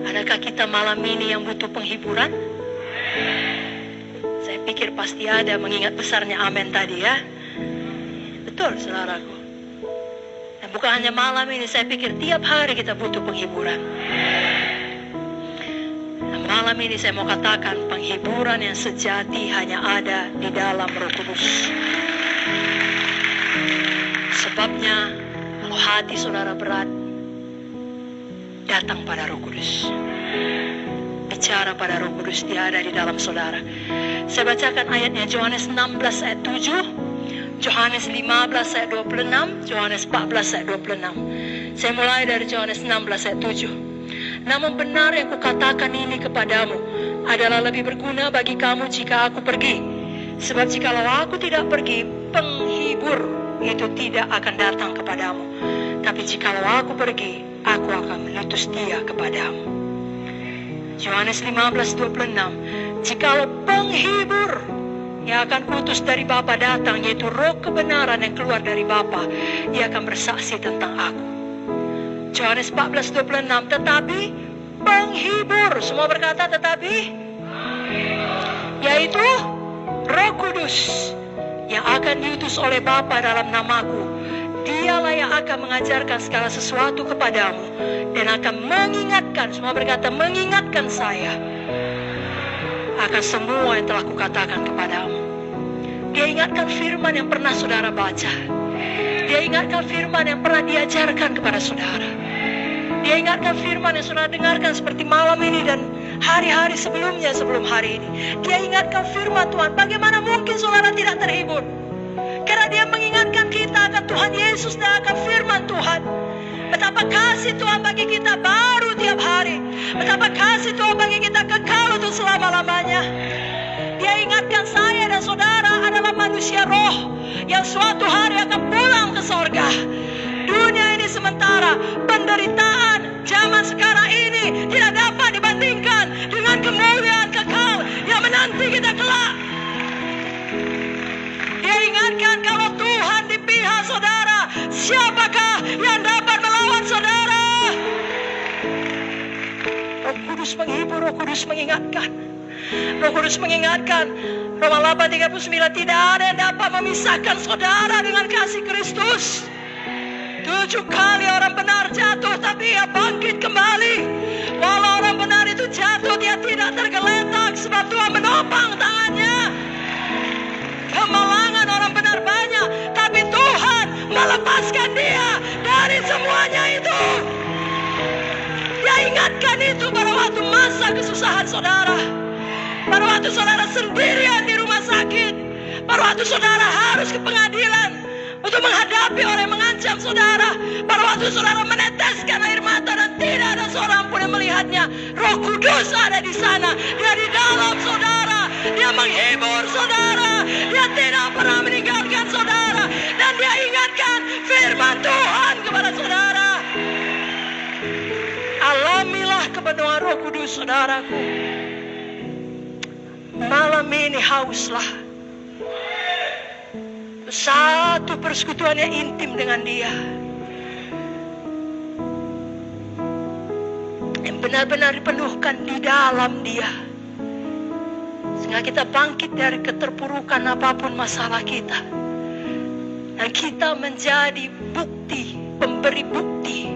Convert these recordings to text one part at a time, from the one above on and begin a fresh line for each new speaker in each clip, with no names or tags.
Adakah kita malam ini yang butuh penghiburan? Saya pikir pasti ada, mengingat besarnya amin tadi ya. Betul saudaraku. Dan bukan hanya malam ini, saya pikir tiap hari kita butuh penghiburan. Dan malam ini saya mau katakan, penghiburan yang sejati hanya ada di dalam Roh Kudus. Sebabnya kalau hati saudara berat, datang pada Roh Kudus. Bicara pada Roh Kudus, dia ada di dalam saudara. Saya bacakan ayatnya, Yohanes 16 ayat 7, Yohanes 15 ayat 26, Yohanes 14 ayat 26. Saya mulai dari Yohanes 16 ayat 7. Namun benar yang kukatakan ini kepadamu adalah lebih berguna bagi kamu jika aku pergi. Sebab jikalau aku tidak pergi, penghibur itu tidak akan datang kepadamu. Tapi jikalau aku pergi, aku akan mengutus dia kepadamu. Yohanes 15:26. Jikalau penghibur yang akan kutus dari Bapa datang, yaitu Roh kebenaran yang keluar dari Bapa, ia akan bersaksi tentang aku. Yohanes 14:26. Tetapi penghibur, semua berkata tetapi, yaitu Roh Kudus yang akan diutus oleh Bapa dalam namaku, dialah yang akan mengajarkan segala sesuatu kepadamu dan akan mengingatkan, semua berkata mengingatkan saya akan semua yang telah kukatakan kepadamu. Dia ingatkan firman yang pernah saudara baca. Dia ingatkan firman yang pernah diajarkan kepada saudara. Dia ingatkan firman yang saudara dengarkan seperti malam ini dan hari-hari sebelumnya sebelum hari ini. Dia ingatkan firman Tuhan. Bagaimana mungkin saudara tidak terhibur? Karena dia mengingatkan kita akan Tuhan Yesus dan akan firman Tuhan. Betapa kasih Tuhan bagi kita baru tiap hari. Betapa kasih Tuhan bagi kita kekal untuk selama-lamanya. Dia ingatkan saya dan saudara adalah manusia roh yang suatu hari akan pulang ke sorga. Dunia ini sementara, penderitaan zaman sekarang ini tidak dapat dibandingkan dengan kemuliaan kekal yang menanti kita kelak. Dia ingatkan kalau Tuhan di pihak saudara, siapakah yang dapat melawan saudara? Roh Kudus menghibur, Roh Kudus mengingatkan. Roh Kudus mengingatkan. Roma 8:39, tidak ada yang dapat memisahkan saudara dengan kasih Kristus. 7 kali orang benar jatuh, tapi ia bangkit kembali. Walau orang benar itu jatuh, dia tidak tergeletak sebab Tuhan menopang tangannya. Kemalangan orang benar banyak, tapi Tuhan melepaskan dia dari semuanya itu. Dia ingatkan itu pada waktu masa kesusahan saudara, pada waktu saudara sendirian di rumah sakit, pada waktu saudara harus ke pengadilan untuk menghadapi orang yang mengancam saudara, pada waktu saudara meneteskan air mata dan tidak ada seorang pun yang melihatnya. Roh Kudus ada di sana, dia di dalam saudara, dia menghibur saudara, dia tidak pernah meninggalkan saudara, dan dia ingatkan firman Tuhan kepada saudara. Alamilah kepenuhan Roh Kudus saudaraku. Malam ini hauslah satu persekutuan yang intim dengan dia, yang benar-benar dipenuhkan di dalam dia, sehingga kita bangkit dari keterpurukan apapun masalah kita, dan kita menjadi bukti, pemberi bukti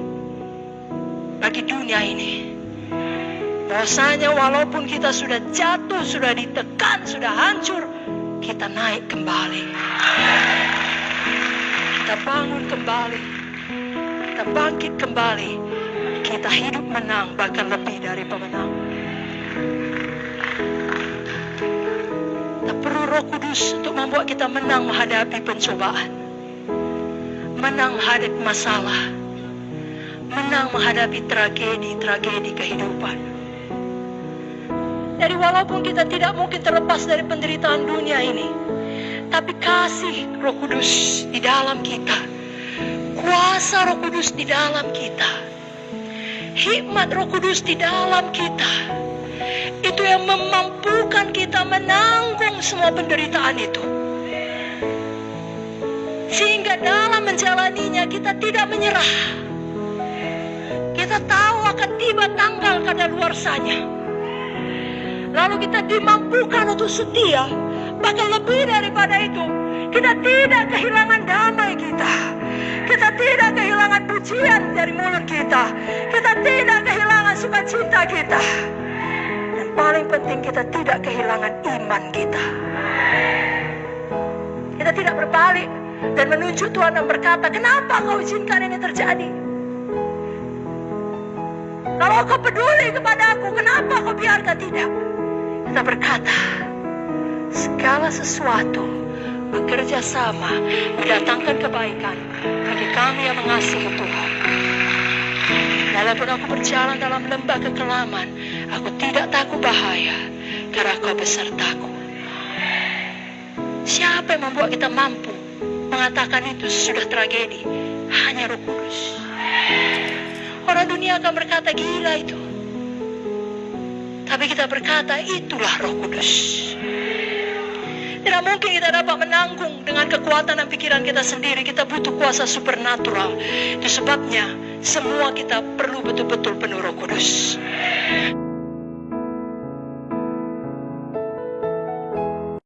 bagi dunia ini, bahwasanya walaupun kita sudah jatuh, sudah ditekan, sudah hancur, kita naik kembali, kita bangun kembali, kita bangkit kembali, kita hidup menang, bahkan lebih dari pemenang. Kita perlu Roh Kudus untuk membuat kita menang menghadapi pencobaan, menang menghadapi masalah, menang menghadapi tragedi kehidupan. Jadi walaupun kita tidak mungkin terlepas dari penderitaan dunia ini, tapi kasih Roh Kudus di dalam kita, kuasa Roh Kudus di dalam kita, hikmat Roh Kudus di dalam kita, itu yang memampukan kita menanggung semua penderitaan itu, sehingga dalam menjalaninya kita tidak menyerah. Kita kita tahu akan tiba tanggal kadaluarsanya. Lalu kita dimampukan untuk setia. Bahkan lebih daripada itu, kita tidak kehilangan damai kita. Kita tidak kehilangan pujian dari mulut kita. Kita tidak kehilangan sukacita kita. Dan paling penting, kita tidak kehilangan iman kita. Kita tidak berbalik dan menunjuk Tuhan dan berkata, kenapa kau izinkan ini terjadi? Kalau kau peduli kepada aku, kenapa kau biarkan? Tidak. Kita berkata, segala sesuatu bekerja sama mendatangkan kebaikan bagi kami yang mengasihi Tuhan. Walaupun aku berjalan dalam lembah kekelaman, aku tidak takut bahaya, karena kau besertaku. Siapa yang membuat kita mampu mengatakan itu sudah tragedi? Hanya Roh Kudus. Orang dunia akan berkata gila itu. Tapi kita berkata itulah Roh Kudus. Tidak mungkin kita dapat menanggung dengan kekuatan dan pikiran kita sendiri. Kita butuh kuasa supernatural. Itu sebabnya semua kita perlu betul-betul penuh Roh Kudus.